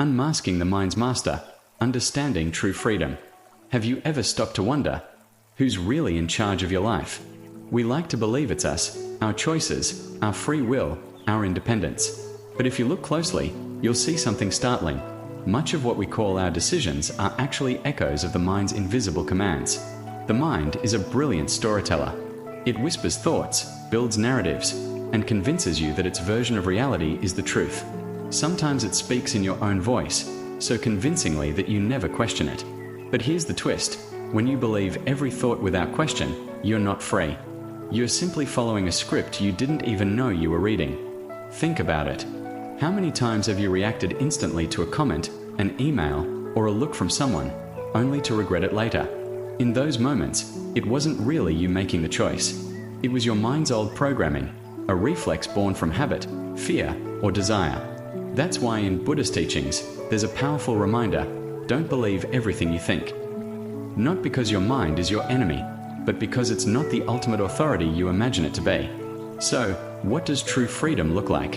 Unmasking the mind's master, understanding true freedom. Have you ever stopped to wonder, who's really in charge of your life? We like to believe it's us, our choices, our free will, our independence. But if you look closely, you'll see something startling. Much of what we call our decisions are actually echoes of the mind's invisible commands. The mind is a brilliant storyteller. It whispers thoughts, builds narratives, and convinces you that its version of reality is the truth. Sometimes it speaks in your own voice, so convincingly that you never question it. But here's the twist. When you believe every thought without question, you're not free. You're simply following a script you didn't even know you were reading. Think about it. How many times have you reacted instantly to a comment, an email, or a look from someone, only to regret it later? In those moments, it wasn't really you making the choice. It was your mind's old programming, a reflex born from habit, fear, or desire. That's why in Buddhist teachings, there's a powerful reminder: don't believe everything you think. Not because your mind is your enemy, but because it's not the ultimate authority you imagine it to be. So, what does true freedom look like?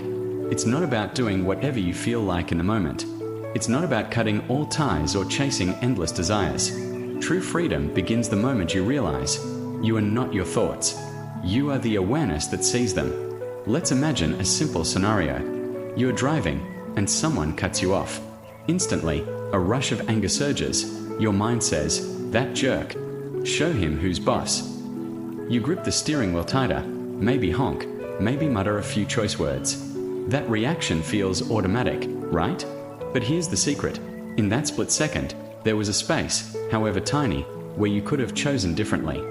It's not about doing whatever you feel like in the moment. It's not about cutting all ties or chasing endless desires. True freedom begins the moment you realize you are not your thoughts. You are the awareness that sees them. Let's imagine a simple scenario. You're driving, and someone cuts you off. Instantly, a rush of anger surges. Your mind says, "That jerk. Show him who's boss." You grip the steering wheel tighter, maybe honk, maybe mutter a few choice words. That reaction feels automatic, right? But here's the secret. In that split second, there was a space, however tiny, where you could have chosen differently.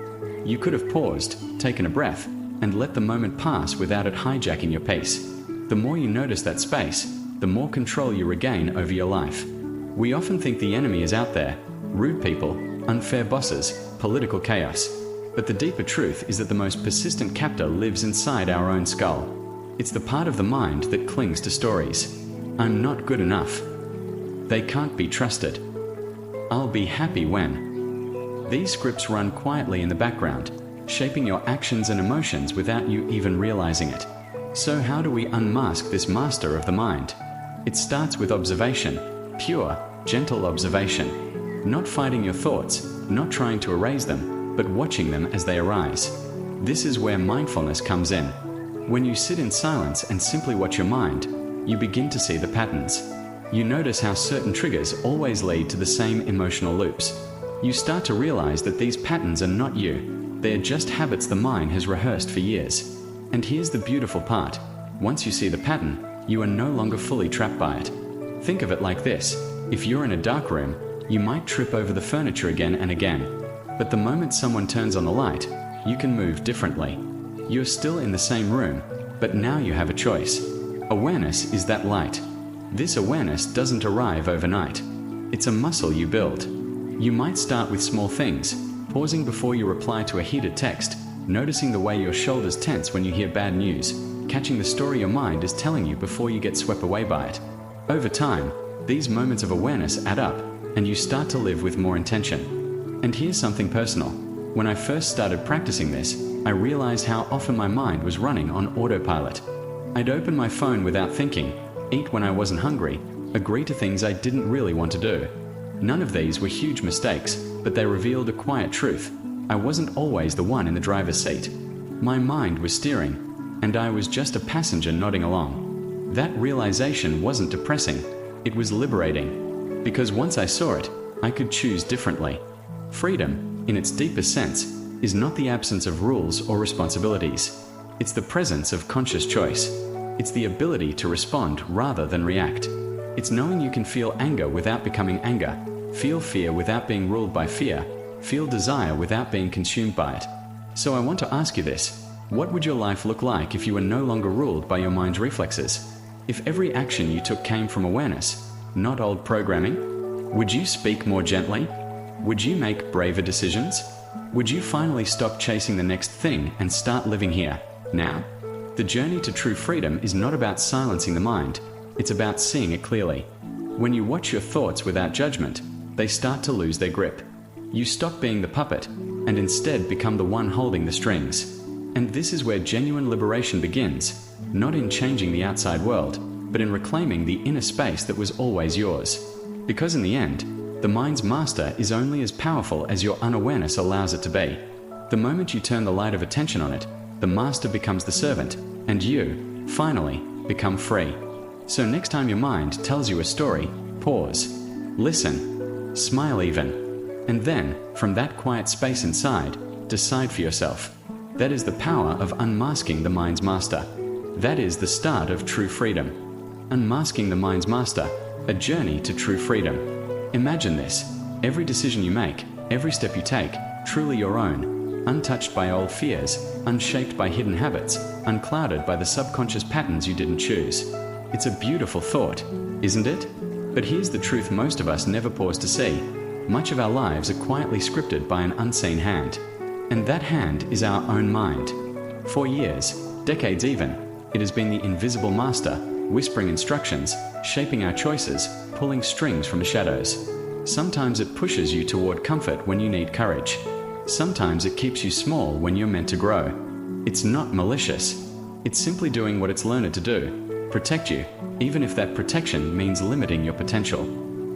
You could have paused, taken a breath, and let the moment pass without it hijacking your pace. The more you notice that space, the more control you regain over your life. We often think the enemy is out there: rude people, unfair bosses, political chaos. But the deeper truth is that the most persistent captor lives inside our own skull. It's the part of the mind that clings to stories. I'm not good enough. They can't be trusted. I'll be happy when. These scripts run quietly in the background, shaping your actions and emotions without you even realizing it. So how do we unmask this master of the mind? It starts with observation, pure, gentle observation. Not fighting your thoughts, not trying to erase them, but watching them as they arise. This is where mindfulness comes in. When you sit in silence and simply watch your mind, you begin to see the patterns. You notice how certain triggers always lead to the same emotional loops. You start to realize that these patterns are not you. They are just habits the mind has rehearsed for years. And here's the beautiful part. Once you see the pattern, you are no longer fully trapped by it. Think of it like this. If you're in a dark room, you might trip over the furniture again and again. But the moment someone turns on the light, you can move differently. You're still in the same room, but now you have a choice. Awareness is that light. This awareness doesn't arrive overnight. It's a muscle you build. You might start with small things, pausing before you reply to a heated text, noticing the way your shoulders tense when you hear bad news, catching the story your mind is telling you before you get swept away by it. Over time, these moments of awareness add up, and you start to live with more intention. And here's something personal. When I first started practicing this, I realized how often my mind was running on autopilot. I'd open my phone without thinking, eat when I wasn't hungry, agree to things I didn't really want to do. None of these were huge mistakes, but they revealed a quiet truth. I wasn't always the one in the driver's seat. My mind was steering, and I was just a passenger nodding along. That realization wasn't depressing, it was liberating. Because once I saw it, I could choose differently. Freedom, in its deepest sense, is not the absence of rules or responsibilities. It's the presence of conscious choice. It's the ability to respond rather than react. It's knowing you can feel anger without becoming anger, feel fear without being ruled by fear, feel desire without being consumed by it. So I want to ask you this. What would your life look like if you were no longer ruled by your mind's reflexes? If every action you took came from awareness, not old programming? Would you speak more gently? Would you make braver decisions? Would you finally stop chasing the next thing and start living here, now? The journey to true freedom is not about silencing the mind. It's about seeing it clearly. When you watch your thoughts without judgment, they start to lose their grip. You stop being the puppet and instead become the one holding the strings. And this is where genuine liberation begins, not in changing the outside world, but in reclaiming the inner space that was always yours. Because in the end, the mind's master is only as powerful as your unawareness allows it to be. The moment you turn the light of attention on it, the master becomes the servant, and you, finally, become free. So next time your mind tells you a story, pause, listen, smile even, and then, from that quiet space inside, decide for yourself. That is the power of unmasking the mind's master. That is the start of true freedom. Unmasking the mind's master, a journey to true freedom. Imagine this: every decision you make, every step you take, truly your own, untouched by old fears, unshaped by hidden habits, unclouded by the subconscious patterns you didn't choose. It's a beautiful thought, isn't it? But here's the truth most of us never pause to see. Much of our lives are quietly scripted by an unseen hand. And that hand is our own mind. For years, decades even, it has been the invisible master, whispering instructions, shaping our choices, pulling strings from the shadows. Sometimes it pushes you toward comfort when you need courage. Sometimes it keeps you small when you're meant to grow. It's not malicious. It's simply doing what it's learned to do: protect you, even if that protection means limiting your potential.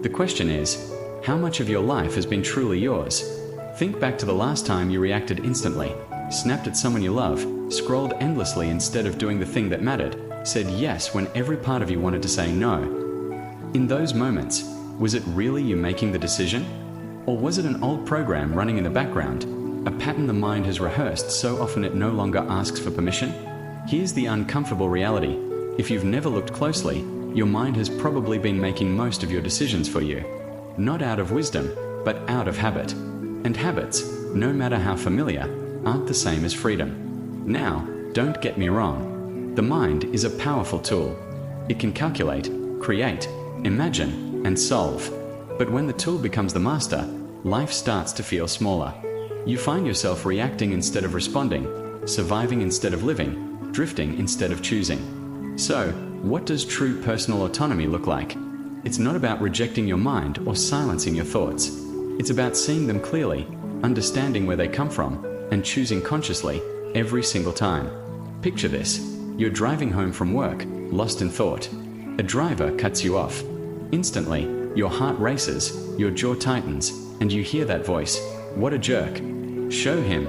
The question is, how much of your life has been truly yours? Think back to the last time you reacted instantly, snapped at someone you love, scrolled endlessly instead of doing the thing that mattered, said yes when every part of you wanted to say no. In those moments, was it really you making the decision? Or was it an old program running in the background, a pattern the mind has rehearsed so often it no longer asks for permission? Here's the uncomfortable reality: if you've never looked closely, your mind has probably been making most of your decisions for you. Not out of wisdom, but out of habit. And habits, no matter how familiar, aren't the same as freedom. Now, don't get me wrong. The mind is a powerful tool. It can calculate, create, imagine, and solve. But when the tool becomes the master, life starts to feel smaller. You find yourself reacting instead of responding, surviving instead of living, drifting instead of choosing. So, what does true personal autonomy look like? It's not about rejecting your mind or silencing your thoughts. It's about seeing them clearly, understanding where they come from, and choosing consciously every single time. Picture this: you're driving home from work, lost in thought. A driver cuts you off. Instantly, your heart races, your jaw tightens, and you hear that voice: "What a jerk. Show him."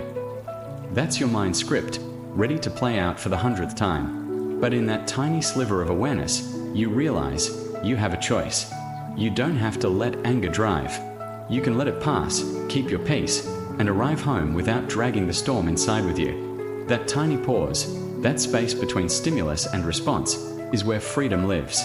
That's your mind script, ready to play out for the 100th time. But in that tiny sliver of awareness, you realize you have a choice. You don't have to let anger drive. You can let it pass, keep your peace, and arrive home without dragging the storm inside with you. That tiny pause, that space between stimulus and response, is where freedom lives.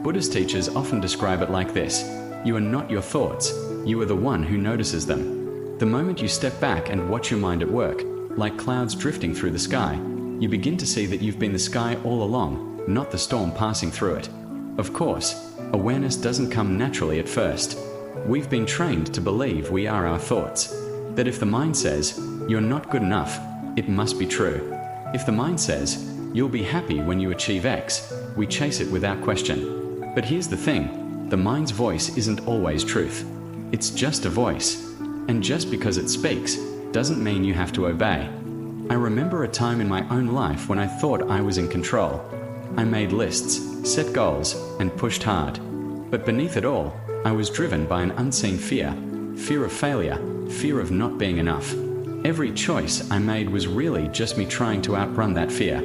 Buddhist teachers often describe it like this: you are not your thoughts, you are the one who notices them. The moment you step back and watch your mind at work, like clouds drifting through the sky, you begin to see that you've been the sky all along, not the storm passing through it. Of course, awareness doesn't come naturally at first. We've been trained to believe we are our thoughts. That if the mind says, "You're not good enough," it must be true. If the mind says, "You'll be happy when you achieve X," we chase it without question. But here's the thing: the mind's voice isn't always truth. It's just a voice. And just because it speaks, doesn't mean you have to obey. I remember a time in my own life when I thought I was in control. I made lists, set goals, and pushed hard. But beneath it all, I was driven by an unseen fear. Fear of failure, fear of not being enough. Every choice I made was really just me trying to outrun that fear.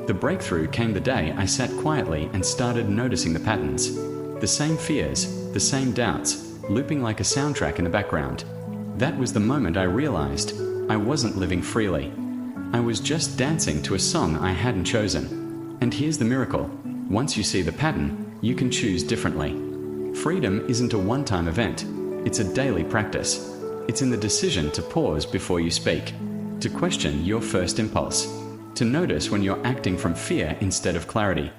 The breakthrough came the day I sat quietly and started noticing the patterns. The same fears, the same doubts, looping like a soundtrack in the background. That was the moment I realized I wasn't living freely. I was just dancing to a song I hadn't chosen. And here's the miracle: once you see the pattern, you can choose differently. Freedom isn't a one-time event. It's a daily practice. It's in the decision to pause before you speak, to question your first impulse, to notice when you're acting from fear instead of clarity.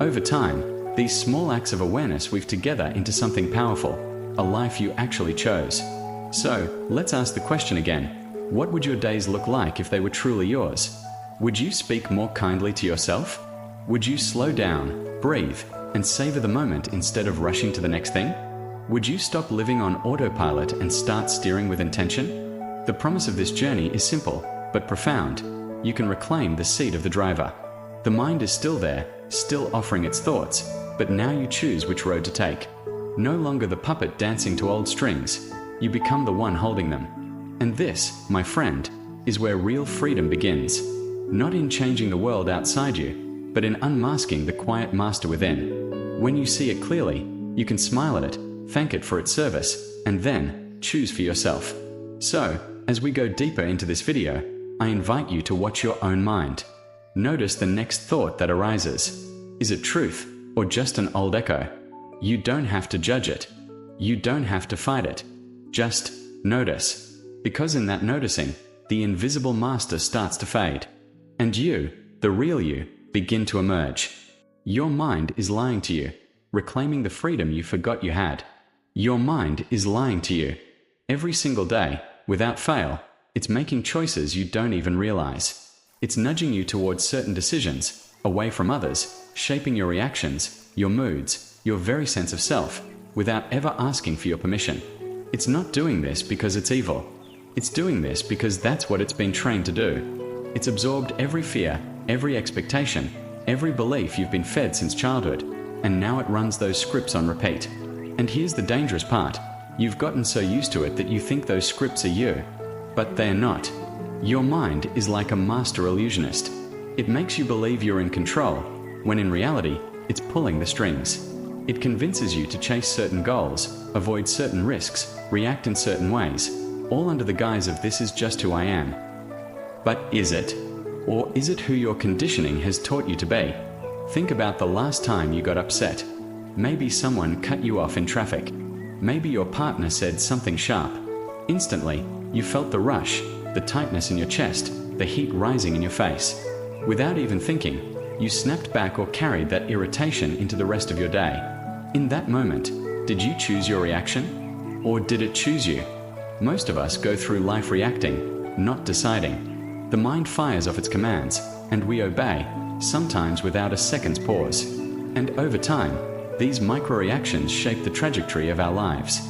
Over time, these small acts of awareness weave together into something powerful, a life you actually chose. So, let's ask the question again: what would your days look like if they were truly yours? Would you speak more kindly to yourself? Would you slow down, breathe, and savor the moment instead of rushing to the next thing? Would you stop living on autopilot and start steering with intention? The promise of this journey is simple, but profound. You can reclaim the seat of the driver. The mind is still there, still offering its thoughts, but now you choose which road to take. No longer the puppet dancing to old strings, you become the one holding them. And this, my friend, is where real freedom begins. Not in changing the world outside you, but in unmasking the quiet master within. When you see it clearly, you can smile at it, thank it for its service, and then choose for yourself. So, as we go deeper into this video, I invite you to watch your own mind. Notice the next thought that arises. Is it truth, or just an old echo? You don't have to judge it. You don't have to fight it. Just notice. Because in that noticing, the invisible master starts to fade. And you, the real you, begin to emerge. Your mind is lying to you, reclaiming the freedom you forgot you had. Your mind is lying to you. Every single day, without fail, it's making choices you don't even realize. It's nudging you towards certain decisions, away from others, shaping your reactions, your moods, your very sense of self, without ever asking for your permission. It's not doing this because it's evil. It's doing this because that's what it's been trained to do. It's absorbed every fear, every expectation, every belief you've been fed since childhood, and now it runs those scripts on repeat. And here's the dangerous part. You've gotten so used to it that you think those scripts are you. But they're not. Your mind is like a master illusionist. It makes you believe you're in control, when in reality, it's pulling the strings. It convinces you to chase certain goals, avoid certain risks, react in certain ways, all under the guise of this is just who I am. But is it? Or is it who your conditioning has taught you to be? Think about the last time you got upset. Maybe someone cut you off in traffic. Maybe your partner said something sharp. Instantly, you felt the rush, the tightness in your chest, the heat rising in your face. Without even thinking, you snapped back or carried that irritation into the rest of your day. In that moment, did you choose your reaction? Or did it choose you? Most of us go through life reacting, not deciding. The mind fires off its commands, and we obey, sometimes without a second's pause. And over time, these micro-reactions shape the trajectory of our lives.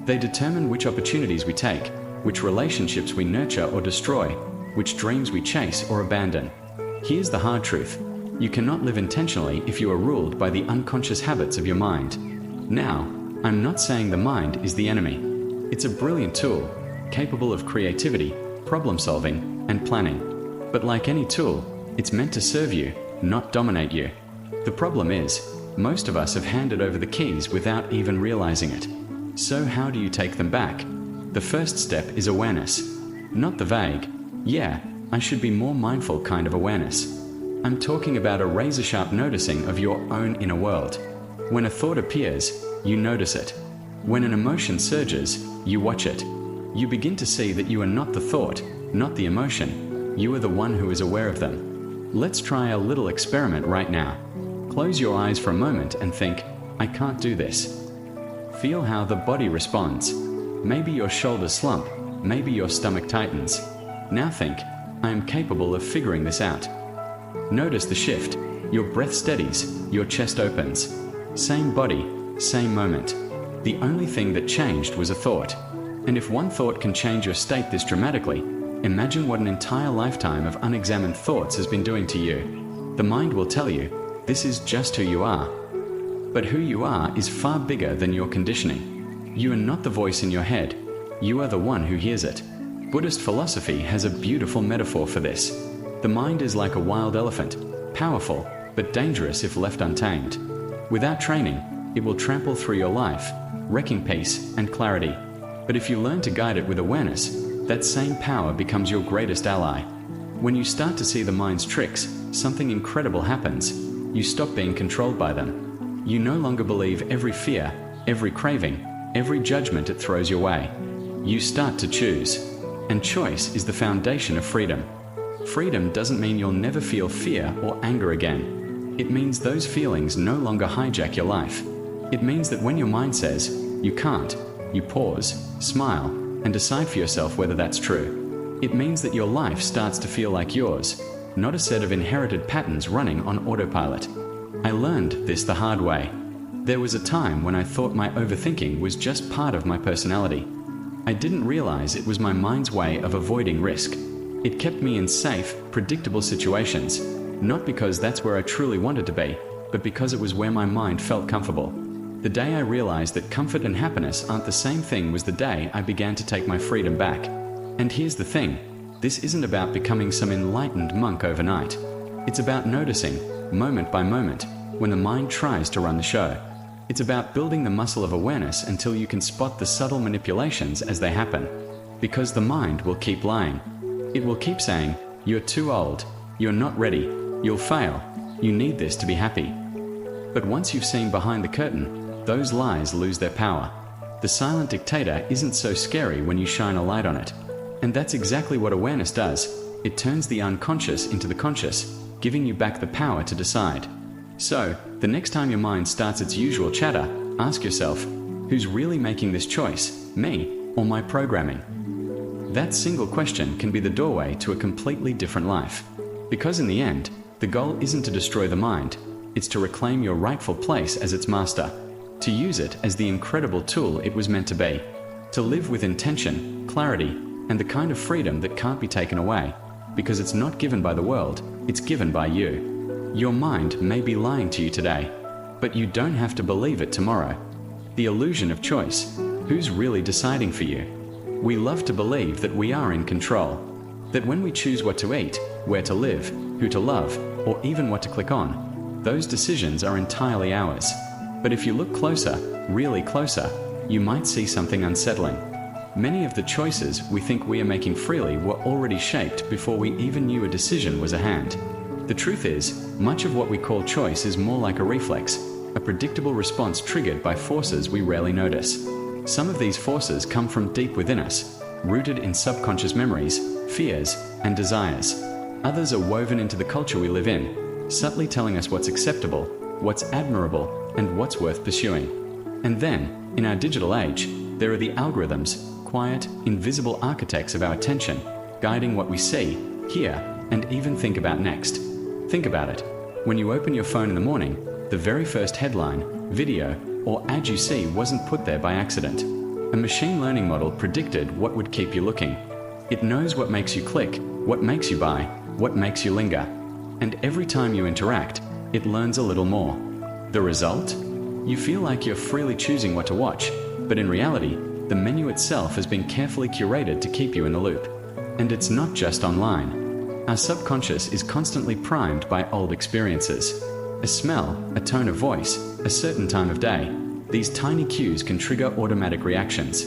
They determine which opportunities we take, which relationships we nurture or destroy, which dreams we chase or abandon. Here's the hard truth. You cannot live intentionally if you are ruled by the unconscious habits of your mind. Now, I'm not saying the mind is the enemy. It's a brilliant tool, capable of creativity, problem-solving, and planning. But like any tool, it's meant to serve you, not dominate you. The problem is, most of us have handed over the keys without even realizing it. So how do you take them back? The first step is awareness. Not the vague, yeah, I should be more mindful kind of awareness. I'm talking about a razor-sharp noticing of your own inner world. When a thought appears, you notice it. When an emotion surges, you watch it. You begin to see that you are not the thought, not the emotion. You are the one who is aware of them. Let's try a little experiment right now. Close your eyes for a moment and think, I can't do this. Feel how the body responds. Maybe your shoulders slump, maybe your stomach tightens. Now think, I am capable of figuring this out. Notice the shift. Your breath steadies, your chest opens. Same body, same moment. The only thing that changed was a thought. And if one thought can change your state this dramatically, imagine what an entire lifetime of unexamined thoughts has been doing to you. The mind will tell you, this is just who you are. But who you are is far bigger than your conditioning. You are not the voice in your head. You are the one who hears it. Buddhist philosophy has a beautiful metaphor for this. The mind is like a wild elephant, powerful, but dangerous if left untamed. Without training, it will trample through your life, wrecking peace and clarity. But if you learn to guide it with awareness, that same power becomes your greatest ally. When you start to see the mind's tricks, something incredible happens. You stop being controlled by them. You no longer believe every fear, every craving, every judgment it throws your way. You start to choose. And choice is the foundation of freedom. Freedom doesn't mean you'll never feel fear or anger again. It means those feelings no longer hijack your life. It means that when your mind says, you can't, you pause, smile, and decide for yourself whether that's true. It means that your life starts to feel like yours, not a set of inherited patterns running on autopilot. I learned this the hard way. There was a time when I thought my overthinking was just part of my personality. I didn't realize it was my mind's way of avoiding risk. It kept me in safe, predictable situations, not because that's where I truly wanted to be, but because it was where my mind felt comfortable. The day I realized that comfort and happiness aren't the same thing was the day I began to take my freedom back. And here's the thing, this isn't about becoming some enlightened monk overnight. It's about noticing, moment by moment, when the mind tries to run the show. It's about building the muscle of awareness until you can spot the subtle manipulations as they happen. Because the mind will keep lying. It will keep saying, "You're too old, you're not ready, you'll fail, you need this to be happy." But once you've seen behind the curtain, those lies lose their power. The silent dictator isn't so scary when you shine a light on it. And that's exactly what awareness does. It turns the unconscious into the conscious, giving you back the power to decide. So, the next time your mind starts its usual chatter, ask yourself, who's really making this choice, me or my programming? That single question can be the doorway to a completely different life. Because in the end, the goal isn't to destroy the mind, it's to reclaim your rightful place as its master, to use it as the incredible tool it was meant to be, to live with intention, clarity, and the kind of freedom that can't be taken away, because it's not given by the world, it's given by you. Your mind may be lying to you today, but you don't have to believe it tomorrow. The illusion of choice. Who's really deciding for you? We love to believe that we are in control, that when we choose what to eat, where to live, who to love, or even what to click on, those decisions are entirely ours. But if you look closer, really closer, you might see something unsettling. Many of the choices we think we are making freely were already shaped before we even knew a decision was at hand. The truth is, much of what we call choice is more like a reflex, a predictable response triggered by forces we rarely notice. Some of these forces come from deep within us, rooted in subconscious memories, fears, and desires. Others are woven into the culture we live in, subtly telling us what's acceptable, what's admirable, and what's worth pursuing. And then, in our digital age, there are the algorithms, quiet, invisible architects of our attention, guiding what we see, hear, and even think about next. Think about it. When you open your phone in the morning, the very first headline, video, or ad you see wasn't put there by accident. A machine learning model predicted what would keep you looking. It knows what makes you click, what makes you buy, what makes you linger. And every time you interact, it learns a little more. The result? You feel like you're freely choosing what to watch, but in reality, the menu itself has been carefully curated to keep you in the loop. And it's not just online. Our subconscious is constantly primed by old experiences. A smell, a tone of voice, a certain time of day. These tiny cues can trigger automatic reactions.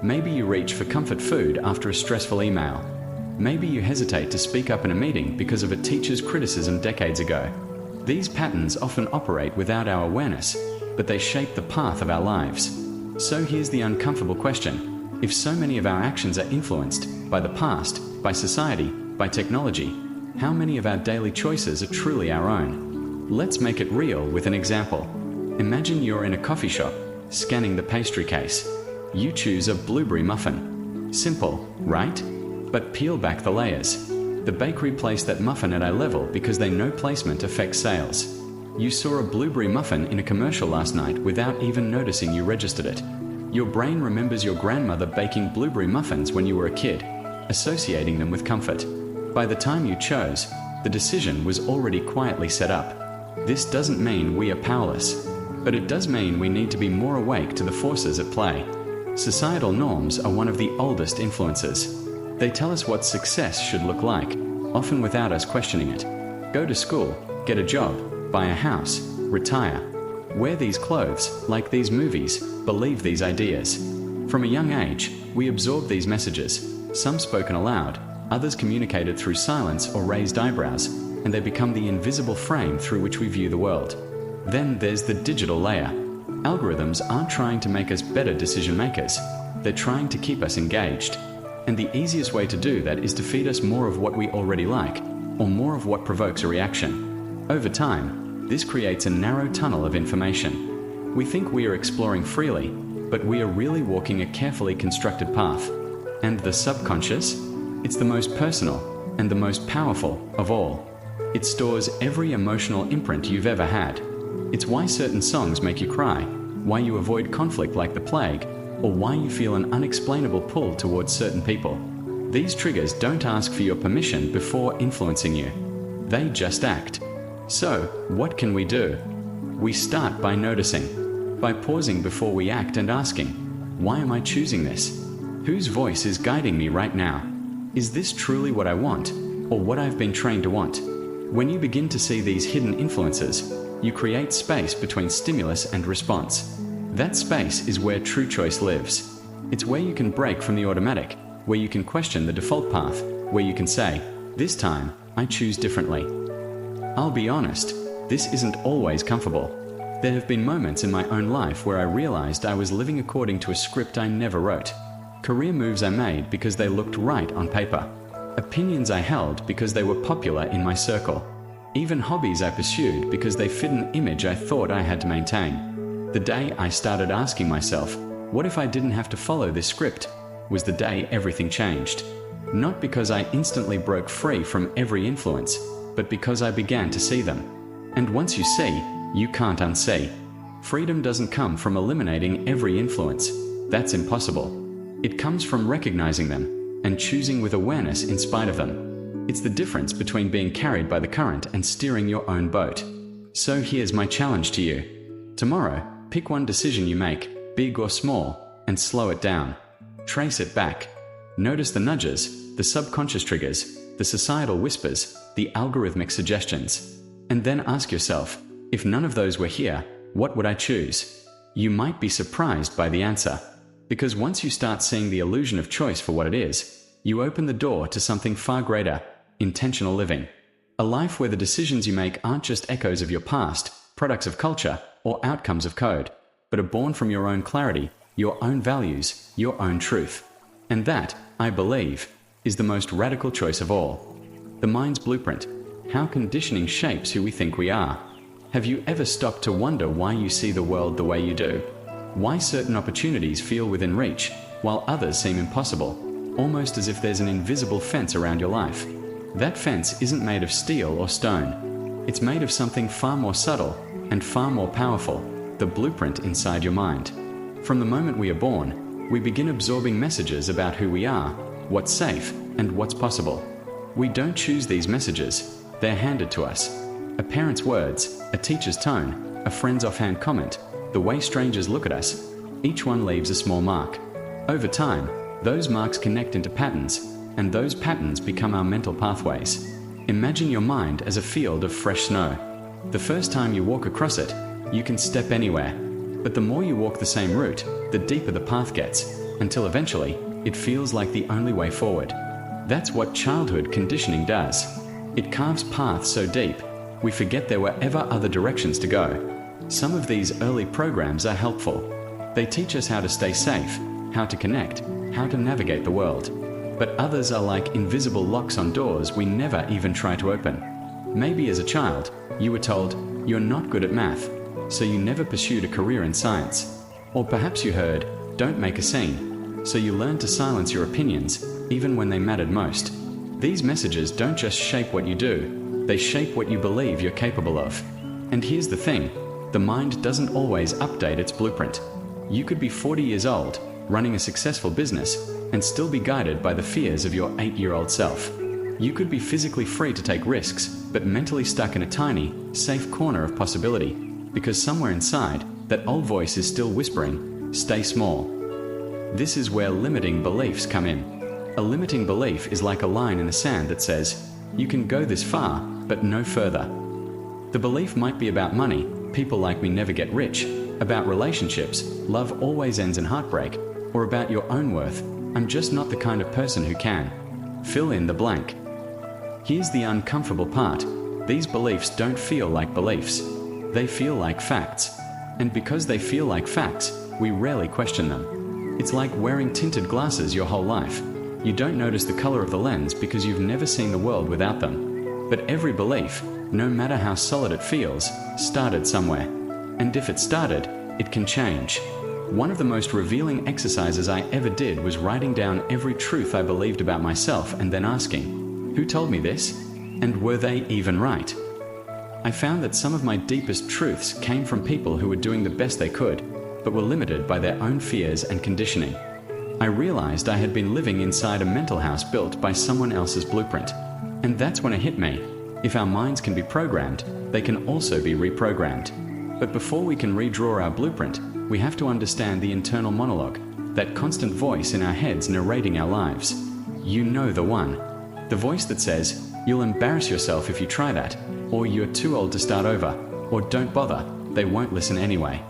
Maybe you reach for comfort food after a stressful email. Maybe you hesitate to speak up in a meeting because of a teacher's criticism decades ago. These patterns often operate without our awareness, but they shape the path of our lives. So here's the uncomfortable question. If so many of our actions are influenced by the past, by society, by technology, how many of our daily choices are truly our own? Let's make it real with an example. Imagine you're in a coffee shop, scanning the pastry case. You choose a blueberry muffin. Simple, right? But peel back the layers. The bakery placed that muffin at eye level because they know placement affects sales. You saw a blueberry muffin in a commercial last night without even noticing you registered it. Your brain remembers your grandmother baking blueberry muffins when you were a kid, associating them with comfort. By the time you chose, the decision was already quietly set up. This doesn't mean we are powerless, but it does mean we need to be more awake to the forces at play. Societal norms are one of the oldest influences. They tell us what success should look like, often without us questioning it. Go to school, get a job, buy a house, retire. Wear these clothes, like these movies, believe these ideas. From a young age, we absorb these messages, some spoken aloud, others communicated through silence or raised eyebrows, and they become the invisible frame through which we view the world. Then there's the digital layer. Algorithms aren't trying to make us better decision makers. They're trying to keep us engaged. And the easiest way to do that is to feed us more of what we already like, or more of what provokes a reaction. Over time, this creates a narrow tunnel of information. We think we are exploring freely, but we are really walking a carefully constructed path. And the subconscious? It's the most personal and the most powerful of all. It stores every emotional imprint you've ever had. It's why certain songs make you cry, why you avoid conflict like the plague, or why you feel an unexplainable pull towards certain people. These triggers don't ask for your permission before influencing you. They just act. So, what can we do? We start by noticing, by pausing before we act and asking, why am I choosing this? Whose voice is guiding me right now? Is this truly what I want, or what I've been trained to want? When you begin to see these hidden influences, you create space between stimulus and response. That space is where true choice lives. It's where you can break from the automatic, where you can question the default path, where you can say, this time, I choose differently. I'll be honest, this isn't always comfortable. There have been moments in my own life where I realized I was living according to a script I never wrote. Career moves I made because they looked right on paper. Opinions I held because they were popular in my circle. Even hobbies I pursued because they fit an image I thought I had to maintain. The day I started asking myself, what if I didn't have to follow this script, was the day everything changed. Not because I instantly broke free from every influence, but because I began to see them. And once you see, you can't unsee. Freedom doesn't come from eliminating every influence. That's impossible. It comes from recognizing them and choosing with awareness in spite of them. It's the difference between being carried by the current and steering your own boat. So here's my challenge to you. Tomorrow, pick one decision you make, big or small, and slow it down. Trace it back. Notice the nudges, the subconscious triggers, the societal whispers, the algorithmic suggestions. And then ask yourself, if none of those were here, what would I choose? You might be surprised by the answer. Because once you start seeing the illusion of choice for what it is, you open the door to something far greater, intentional living. A life where the decisions you make aren't just echoes of your past, products of culture, or outcomes of code, but are born from your own clarity, your own values, your own truth. And that, I believe, is the most radical choice of all. The mind's blueprint. How conditioning shapes who we think we are. Have you ever stopped to wonder why you see the world the way you do? Why certain opportunities feel within reach, while others seem impossible, almost as if there's an invisible fence around your life? That fence isn't made of steel or stone. It's made of something far more subtle and far more powerful, the blueprint inside your mind. From the moment we are born, we begin absorbing messages about who we are, what's safe, and what's possible. We don't choose these messages, they're handed to us. A parent's words, a teacher's tone, a friend's offhand comment, the way strangers look at us, each one leaves a small mark. Over time, those marks connect into patterns, and those patterns become our mental pathways. Imagine your mind as a field of fresh snow. The first time you walk across it, you can step anywhere. But the more you walk the same route, the deeper the path gets, until eventually, it feels like the only way forward. That's what childhood conditioning does. It carves paths so deep, we forget there were ever other directions to go. Some of these early programs are helpful. They teach us how to stay safe, how to connect, how to navigate the world. But others are like invisible locks on doors we never even try to open. Maybe as a child, you were told, you're not good at math, so you never pursued a career in science. Or perhaps you heard, don't make a scene, so you learned to silence your opinions, even when they mattered most. These messages don't just shape what you do, they shape what you believe you're capable of. And here's the thing, the mind doesn't always update its blueprint. You could be 40 years old, running a successful business, and still be guided by the fears of your 8-year-old self. You could be physically free to take risks, but mentally stuck in a tiny, safe corner of possibility, because somewhere inside, that old voice is still whispering, stay small. This is where limiting beliefs come in. A limiting belief is like a line in the sand that says, you can go this far, but no further. The belief might be about money, people like me never get rich, about relationships, love always ends in heartbreak, or about your own worth, I'm just not the kind of person who can. Fill in the blank. Here's the uncomfortable part. These beliefs don't feel like beliefs. They feel like facts. And because they feel like facts, we rarely question them. It's like wearing tinted glasses your whole life. You don't notice the color of the lens because you've never seen the world without them. But every belief, no matter how solid it feels, started somewhere. And if it started, it can change. One of the most revealing exercises I ever did was writing down every truth I believed about myself and then asking, who told me this? And were they even right? I found that some of my deepest truths came from people who were doing the best they could, but were limited by their own fears and conditioning. I realized I had been living inside a mental house built by someone else's blueprint. And that's when it hit me. If our minds can be programmed, they can also be reprogrammed. But before we can redraw our blueprint, we have to understand the internal monologue, that constant voice in our heads narrating our lives. You know the one. The voice that says, "You'll embarrass yourself if you try that," or "You're too old to start over," or "Don't bother, they won't listen anyway."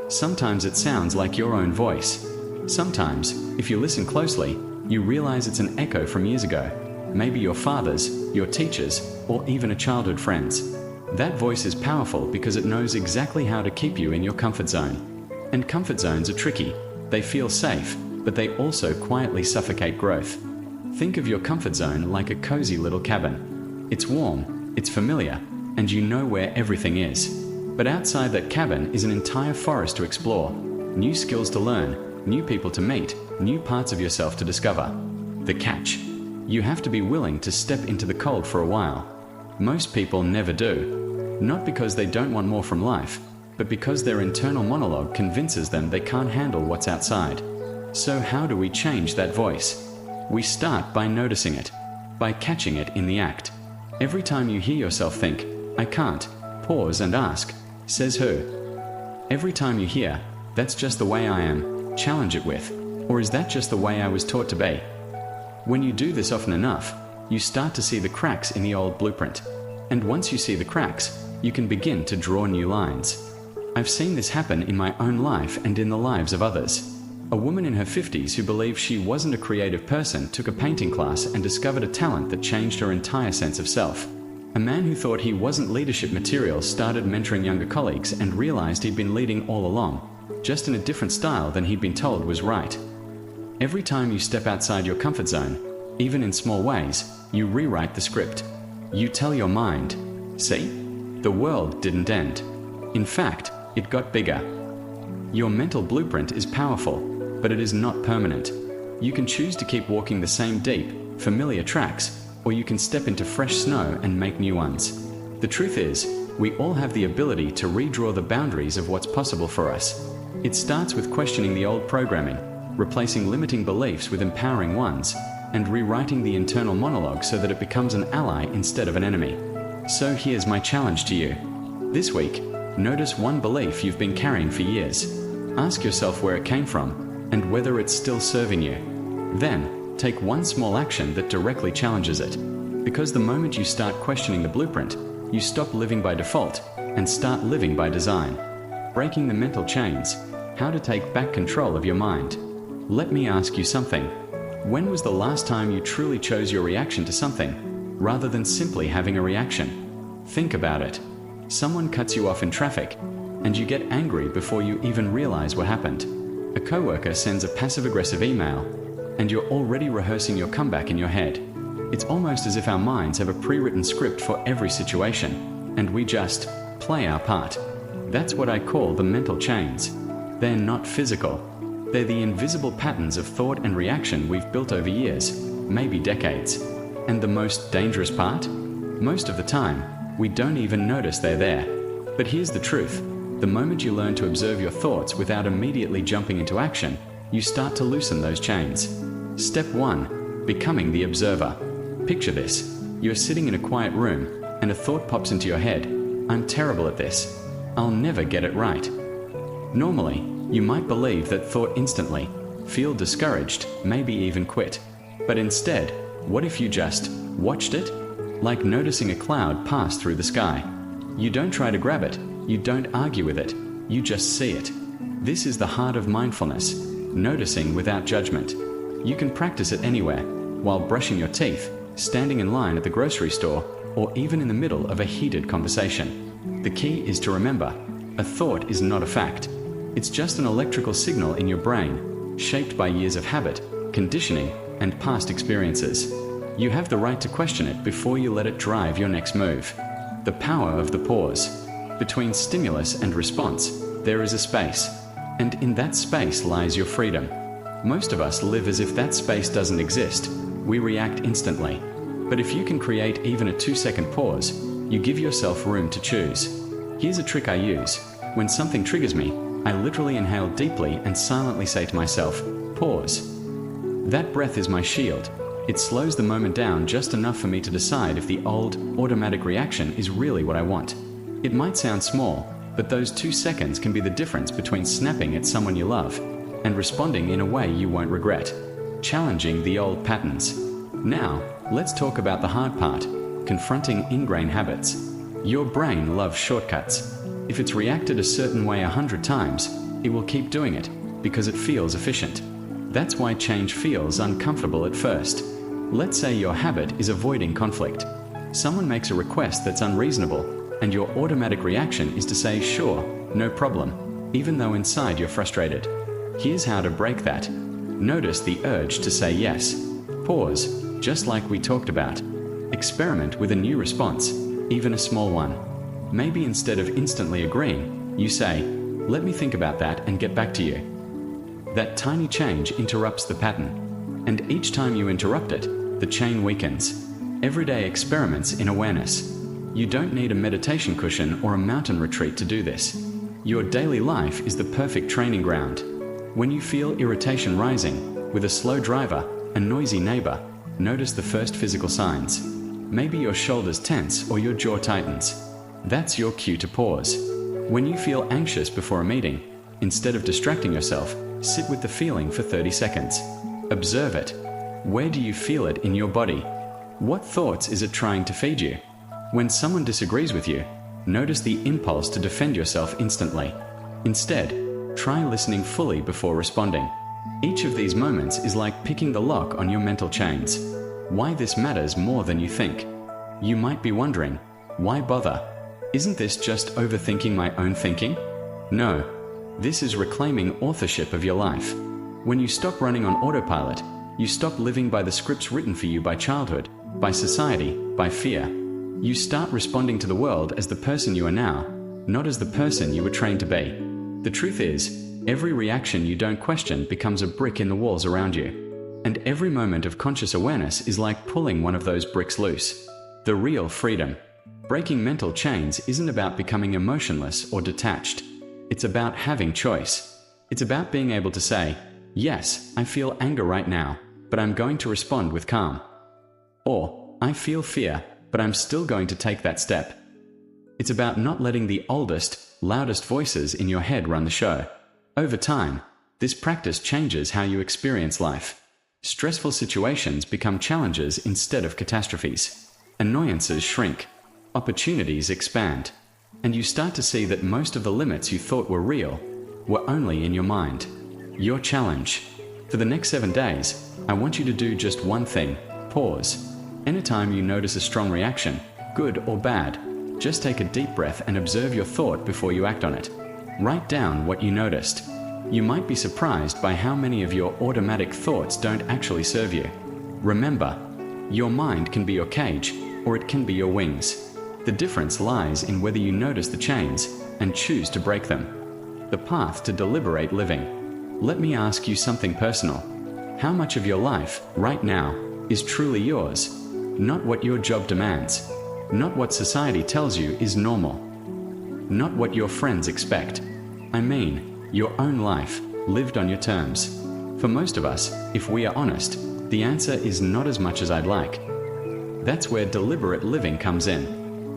Sometimes it sounds like your own voice. Sometimes, if you listen closely, you realize it's an echo from years ago, maybe your father's, your teacher's, or even a childhood friend's. That voice is powerful because it knows exactly how to keep you in your comfort zone. And comfort zones are tricky. They feel safe, but they also quietly suffocate growth. Think of your comfort zone like a cozy little cabin. It's warm, it's familiar, and you know where everything is. But outside that cabin is an entire forest to explore, new skills to learn, new people to meet, new parts of yourself to discover. The catch: you have to be willing to step into the cold for a while. Most people never do. Not because they don't want more from life, but because their internal monologue convinces them they can't handle what's outside. So how do we change that voice? We start by noticing it, by catching it in the act. Every time you hear yourself think, "I can't," pause and ask, "Says who?" Every time you hear, "That's just the way I am," challenge it with, "Or is that just the way I was taught to be?" When you do this often enough, you start to see the cracks in the old blueprint. And once you see the cracks, you can begin to draw new lines. I've seen this happen in my own life and in the lives of others. A woman in her 50s who believed she wasn't a creative person took a painting class and discovered a talent that changed her entire sense of self. A man who thought he wasn't leadership material started mentoring younger colleagues and realized he'd been leading all along, just in a different style than he'd been told was right. Every time you step outside your comfort zone, even in small ways, you rewrite the script. You tell your mind, "See? The world didn't end. In fact, it got bigger." Your mental blueprint is powerful, but it is not permanent. You can choose to keep walking the same deep, familiar tracks, or you can step into fresh snow and make new ones. The truth is, we all have the ability to redraw the boundaries of what's possible for us. It starts with questioning the old programming, replacing limiting beliefs with empowering ones, and rewriting the internal monologue so that it becomes an ally instead of an enemy. So here's my challenge to you. This week, notice one belief you've been carrying for years. Ask yourself where it came from and whether it's still serving you. Then, take one small action that directly challenges it. Because the moment you start questioning the blueprint, you stop living by default and start living by design. Breaking the mental chains, how to take back control of your mind. Let me ask you something. When was the last time you truly chose your reaction to something, rather than simply having a reaction? Think about it. Someone cuts you off in traffic, and you get angry before you even realize what happened. A coworker sends a passive-aggressive email, and you're already rehearsing your comeback in your head. It's almost as if our minds have a pre-written script for every situation, and we just play our part. That's what I call the mental chains. They're not physical. They're the invisible patterns of thought and reaction we've built over years, maybe decades. And the most dangerous part? Most of the time, we don't even notice they're there. But here's the truth. The moment you learn to observe your thoughts without immediately jumping into action, you start to loosen those chains. Step 1. Becoming the observer. Picture this. You're sitting in a quiet room, and a thought pops into your head. "I'm terrible at this. I'll never get it right." Normally, you might believe that thought instantly, feel discouraged, maybe even quit. But instead, what if you just watched it? Like noticing a cloud pass through the sky. You don't try to grab it. You don't argue with it. You just see it. This is the heart of mindfulness, noticing without judgment. You can practice it anywhere, while brushing your teeth, standing in line at the grocery store, or even in the middle of a heated conversation. The key is to remember, a thought is not a fact. It's just an electrical signal in your brain, shaped by years of habit, conditioning, and past experiences. You have the right to question it before you let it drive your next move. The power of the pause. Between stimulus and response, there is a space. And in that space lies your freedom. Most of us live as if that space doesn't exist. We react instantly. But if you can create even a 2-second pause, you give yourself room to choose. Here's a trick I use. When something triggers me, I literally inhale deeply and silently say to myself, "Pause." That breath is my shield. It slows the moment down just enough for me to decide if the old, automatic reaction is really what I want. It might sound small, But those 2 seconds can be the difference between snapping at someone you love and responding in a way you won't regret, challenging the old patterns. Now, let's talk about the hard part, confronting ingrained habits. Your brain loves shortcuts. If it's reacted a certain way 100 times, it will keep doing it because it feels efficient. That's why change feels uncomfortable at first. Let's say your habit is avoiding conflict. Someone makes a request that's unreasonable, and your automatic reaction is to say, "Sure, no problem," even though inside you're frustrated. Here's how to break that. Notice the urge to say yes. Pause, just like we talked about. Experiment with a new response, even a small one. Maybe instead of instantly agreeing, you say, "Let me think about that and get back to you." That tiny change interrupts the pattern. And each time you interrupt it, the chain weakens. Everyday experiments in awareness. You don't need a meditation cushion or a mountain retreat to do this. Your daily life is the perfect training ground. When you feel irritation rising, with a slow driver, a noisy neighbor, notice the first physical signs. Maybe your shoulders tense or your jaw tightens. That's your cue to pause. When you feel anxious before a meeting, instead of distracting yourself, sit with the feeling for 30 seconds. Observe it. Where do you feel it in your body? What thoughts is it trying to feed you? When someone disagrees with you, notice the impulse to defend yourself instantly. Instead, try listening fully before responding. Each of these moments is like picking the lock on your mental chains. Why this matters more than you think. You might be wondering, why bother? Isn't this just overthinking my own thinking? No, this is reclaiming authorship of your life. When you stop running on autopilot, you stop living by the scripts written for you by childhood, by society, by fear. You start responding to the world as the person you are now, not as the person you were trained to be. The truth is, every reaction you don't question becomes a brick in the walls around you. And every moment of conscious awareness is like pulling one of those bricks loose. The real freedom. Breaking mental chains isn't about becoming emotionless or detached. It's about having choice. It's about being able to say, "Yes, I feel anger right now, but I'm going to respond with calm." Or, "I feel fear, but I'm still going to take that step." It's about not letting the oldest, loudest voices in your head run the show. Over time, this practice changes how you experience life. Stressful situations become challenges instead of catastrophes. Annoyances shrink. Opportunities expand. And you start to see that most of the limits you thought were real were only in your mind. Your challenge. For the next 7 days, I want you to do just one thing. Pause. Anytime you notice a strong reaction, good or bad, just take a deep breath and observe your thought before you act on it. Write down what you noticed. You might be surprised by how many of your automatic thoughts don't actually serve you. Remember, your mind can be your cage, or it can be your wings. The difference lies in whether you notice the chains and choose to break them. The path to deliberate living. Let me ask you something personal. How much of your life, right now, is truly yours? Not what your job demands. Not what society tells you is normal. Not what your friends expect. I mean, your own life, lived on your terms. For most of us, if we are honest, the answer is not as much as I'd like. That's where deliberate living comes in.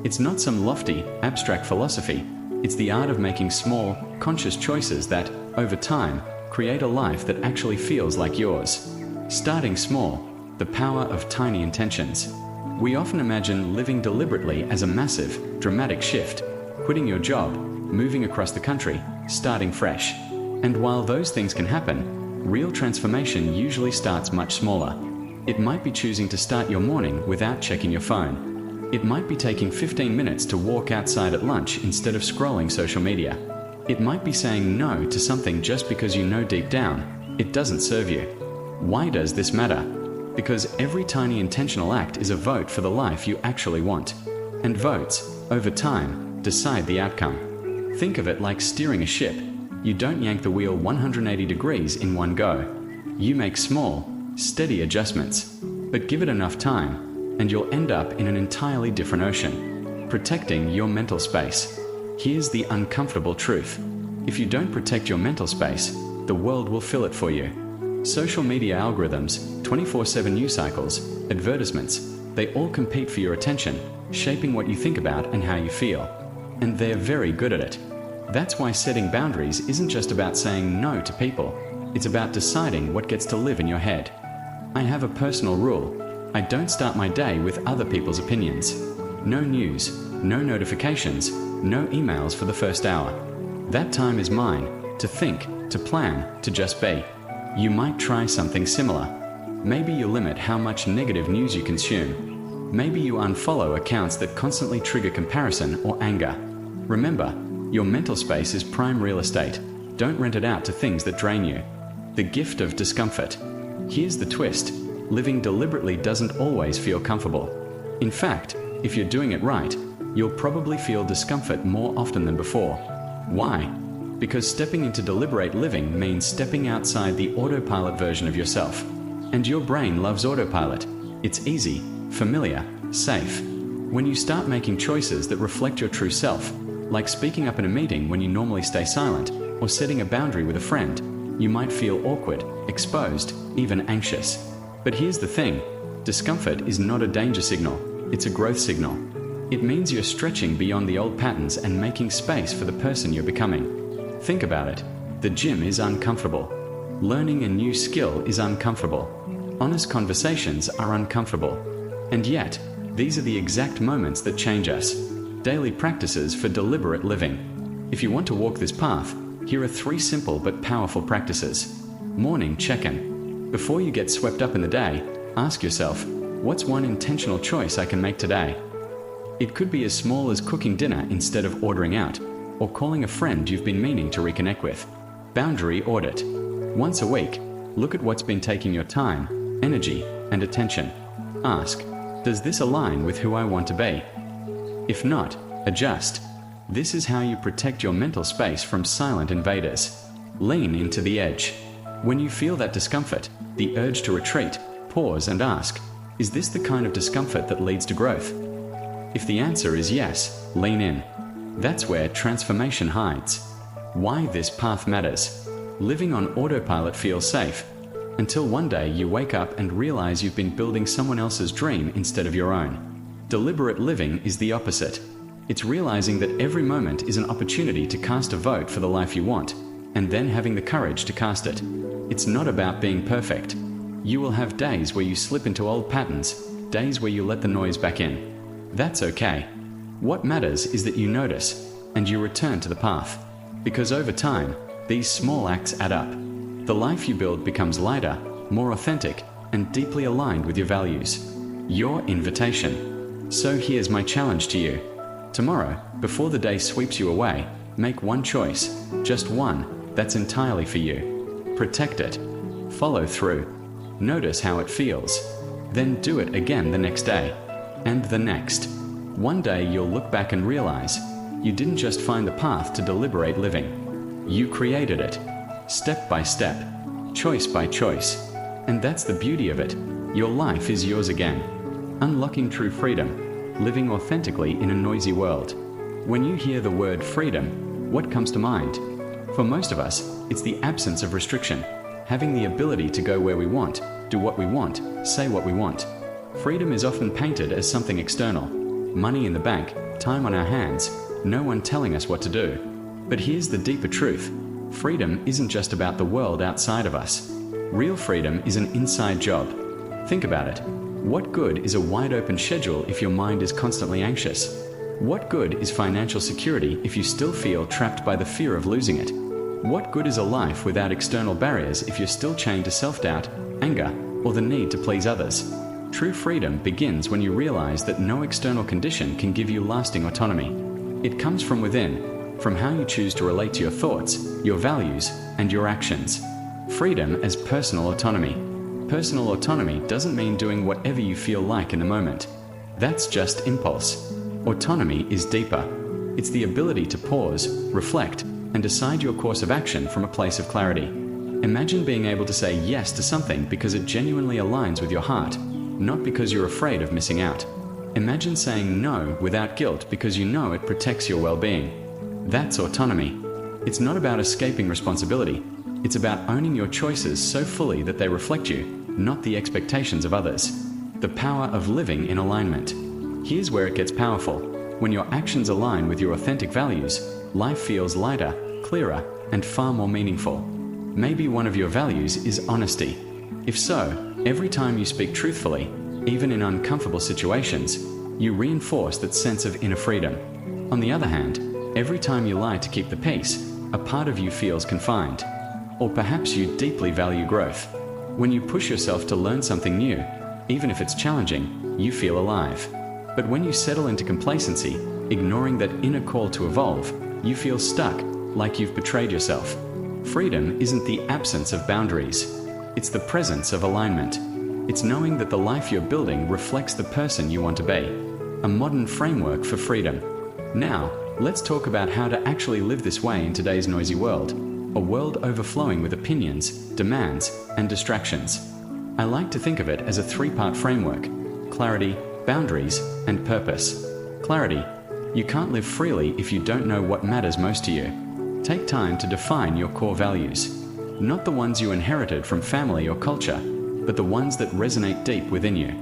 It's not some lofty, abstract philosophy. It's the art of making small, conscious choices that, over time, create a life that actually feels like yours. Starting small, the power of tiny intentions. We often imagine living deliberately as a massive, dramatic shift, quitting your job, moving across the country, starting fresh. And while those things can happen, real transformation usually starts much smaller. It might be choosing to start your morning without checking your phone. It might be taking 15 minutes to walk outside at lunch instead of scrolling social media. It might be saying no to something just because you know deep down it doesn't serve you. Why does this matter? Because every tiny intentional act is a vote for the life you actually want. And votes, over time, decide the outcome. Think of it like steering a ship. You don't yank the wheel 180 degrees in one go. You make small, steady adjustments. But give it enough time, and you'll end up in an entirely different ocean, protecting your mental space. Here's the uncomfortable truth. If you don't protect your mental space, the world will fill it for you. Social media algorithms, 24/7 news cycles, advertisements, they all compete for your attention, shaping what you think about and how you feel. And they're very good at it. That's why setting boundaries isn't just about saying no to people. It's about deciding what gets to live in your head. I have a personal rule. I don't start my day with other people's opinions. No news, no notifications, no emails for the first hour. That time is mine, to think, to plan, to just be. You might try something similar. Maybe you limit how much negative news you consume. Maybe you unfollow accounts that constantly trigger comparison or anger. Remember, your mental space is prime real estate. Don't rent it out to things that drain you. The gift of discomfort. Here's the twist. Living deliberately doesn't always feel comfortable. In fact, if you're doing it right, you'll probably feel discomfort more often than before. Why? Because stepping into deliberate living means stepping outside the autopilot version of yourself. And your brain loves autopilot. It's easy, familiar, safe. When you start making choices that reflect your true self, like speaking up in a meeting when you normally stay silent, or setting a boundary with a friend, you might feel awkward, exposed, even anxious. But here's the thing, discomfort is not a danger signal, it's a growth signal. It means you're stretching beyond the old patterns and making space for the person you're becoming. Think about it, the gym is uncomfortable. Learning a new skill is uncomfortable. Honest conversations are uncomfortable. And yet, these are the exact moments that change us. Daily practices for deliberate living. If you want to walk this path, here are 3 simple but powerful practices. Morning check-in. Before you get swept up in the day, ask yourself, what's one intentional choice I can make today? It could be as small as cooking dinner instead of ordering out, or calling a friend you've been meaning to reconnect with. Boundary audit. Once a week, look at what's been taking your time, energy, and attention. Ask, does this align with who I want to be? If not, adjust. This is how you protect your mental space from silent invaders. Lean into the edge. When you feel that discomfort, the urge to retreat, pause and ask, is this the kind of discomfort that leads to growth? If the answer is yes, lean in. That's where transformation hides. Why this path matters. Living on autopilot feels safe, until one day you wake up and realize you've been building someone else's dream instead of your own. Deliberate living is the opposite. It's realizing that every moment is an opportunity to cast a vote for the life you want, and then having the courage to cast it. It's not about being perfect. You will have days where you slip into old patterns, days where you let the noise back in. That's okay. What matters is that you notice, and you return to the path. Because over time, these small acts add up. The life you build becomes lighter, more authentic, and deeply aligned with your values. Your invitation. So here's my challenge to you. Tomorrow, before the day sweeps you away, make one choice, just one, that's entirely for you. Protect it. Follow through. Notice how it feels. Then do it again the next day. And the next. One day you'll look back and realize, you didn't just find the path to deliberate living. You created it. Step by step. Choice by choice. And that's the beauty of it. Your life is yours again. Unlocking true freedom. Living authentically in a noisy world. When you hear the word freedom, what comes to mind? For most of us, it's the absence of restriction. Having the ability to go where we want, do what we want, say what we want. Freedom is often painted as something external. Money in the bank, time on our hands, no one telling us what to do. But here's the deeper truth. Freedom isn't just about the world outside of us. Real freedom is an inside job. Think about it. What good is a wide-open schedule if your mind is constantly anxious? What good is financial security if you still feel trapped by the fear of losing it? What good is a life without external barriers if you're still chained to self-doubt, anger, or the need to please others? True freedom begins when you realize that no external condition can give you lasting autonomy. It comes from within, from how you choose to relate to your thoughts, your values, and your actions. Freedom as personal autonomy. Personal autonomy doesn't mean doing whatever you feel like in the moment. That's just impulse. Autonomy is deeper. It's the ability to pause, reflect, and decide your course of action from a place of clarity. Imagine being able to say yes to something because it genuinely aligns with your heart, not because you're afraid of missing out. Imagine saying no without guilt because you know it protects your well-being. That's autonomy. It's not about escaping responsibility. It's about owning your choices so fully that they reflect you, not the expectations of others. The power of living in alignment. Here's where it gets powerful. When your actions align with your authentic values, life feels lighter, clearer, and far more meaningful. Maybe one of your values is honesty. If so, every time you speak truthfully, even in uncomfortable situations, you reinforce that sense of inner freedom. On the other hand, every time you lie to keep the peace, a part of you feels confined. Or perhaps you deeply value growth. When you push yourself to learn something new, even if it's challenging, you feel alive. But when you settle into complacency, ignoring that inner call to evolve, you feel stuck, like you've betrayed yourself. Freedom isn't the absence of boundaries. It's the presence of alignment. It's knowing that the life you're building reflects the person you want to be. A modern framework for freedom. Now, let's talk about how to actually live this way in today's noisy world. A world overflowing with opinions, demands, and distractions. I like to think of it as a three-part framework: clarity, boundaries, and purpose. Clarity. You can't live freely if you don't know what matters most to you. Take time to define your core values. Not the ones you inherited from family or culture, but the ones that resonate deep within you.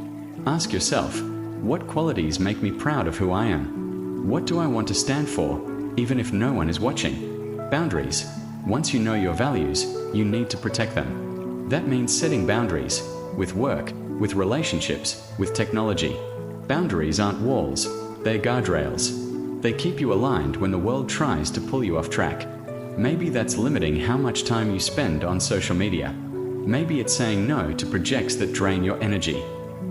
Ask yourself, what qualities make me proud of who I am? What do I want to stand for, even if no one is watching? Boundaries. Once you know your values, you need to protect them. That means setting boundaries with work, with relationships, with technology. Boundaries aren't walls, they're guardrails. They keep you aligned when the world tries to pull you off track. Maybe that's limiting how much time you spend on social media. Maybe it's saying no to projects that drain your energy.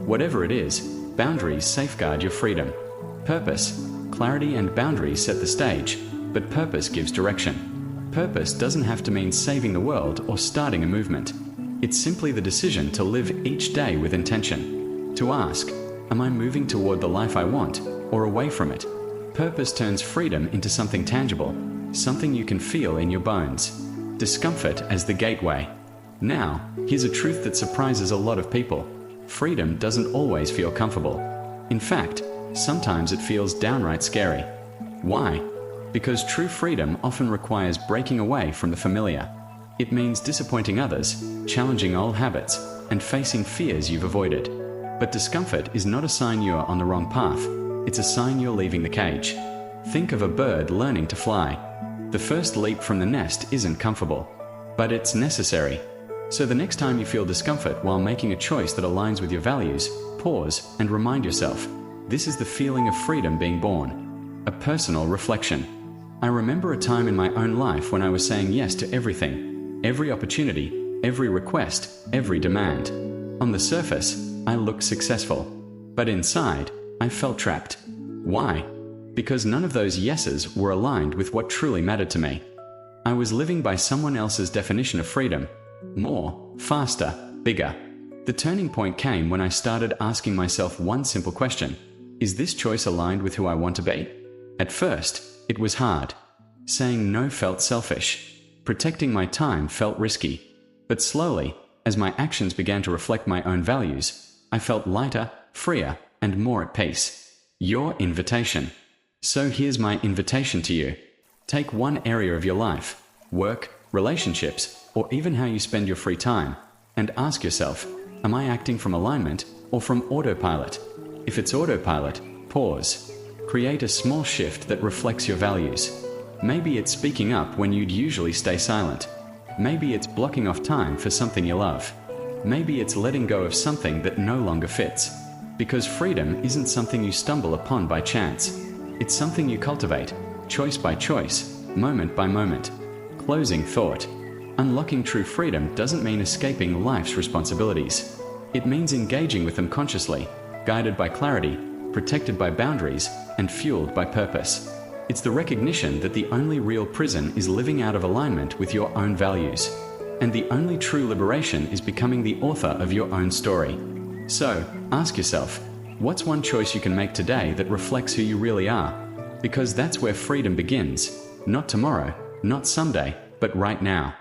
Whatever it is, boundaries safeguard your freedom. Purpose. Clarity and boundaries set the stage, but purpose gives direction. Purpose doesn't have to mean saving the world or starting a movement. It's simply the decision to live each day with intention. To ask, am I moving toward the life I want, or away from it? Purpose turns freedom into something tangible, something you can feel in your bones. Discomfort as the gateway. Now, here's a truth that surprises a lot of people. Freedom doesn't always feel comfortable. In fact, sometimes it feels downright scary. Why? Because true freedom often requires breaking away from the familiar. It means disappointing others, challenging old habits, and facing fears you've avoided. But discomfort is not a sign you're on the wrong path. It's a sign you're leaving the cage. Think of a bird learning to fly. The first leap from the nest isn't comfortable, but it's necessary. So the next time you feel discomfort while making a choice that aligns with your values, pause and remind yourself, this is the feeling of freedom being born. A personal reflection. I remember a time in my own life when I was saying yes to everything, every opportunity, every request, every demand. On the surface, I looked successful, but inside, I felt trapped. Why? Because none of those yeses were aligned with what truly mattered to me. I was living by someone else's definition of freedom. More, faster, bigger. The turning point came when I started asking myself one simple question. Is this choice aligned with who I want to be? At first, it was hard. Saying no felt selfish. Protecting my time felt risky. But slowly, as my actions began to reflect my own values, I felt lighter, freer, and more at peace. Your invitation. So here's my invitation to you. Take one area of your life, work, relationships, or even how you spend your free time, and ask yourself, am I acting from alignment or from autopilot? If it's autopilot, pause. Create a small shift that reflects your values. Maybe it's speaking up when you'd usually stay silent. Maybe it's blocking off time for something you love. Maybe it's letting go of something that no longer fits. Because freedom isn't something you stumble upon by chance. It's something you cultivate, choice by choice, moment by moment. Closing thought. Unlocking true freedom doesn't mean escaping life's responsibilities. It means engaging with them consciously, guided by clarity, protected by boundaries, and fueled by purpose. It's the recognition that the only real prison is living out of alignment with your own values. And the only true liberation is becoming the author of your own story. So, ask yourself, what's one choice you can make today that reflects who you really are? Because that's where freedom begins. Not tomorrow, not someday, but right now.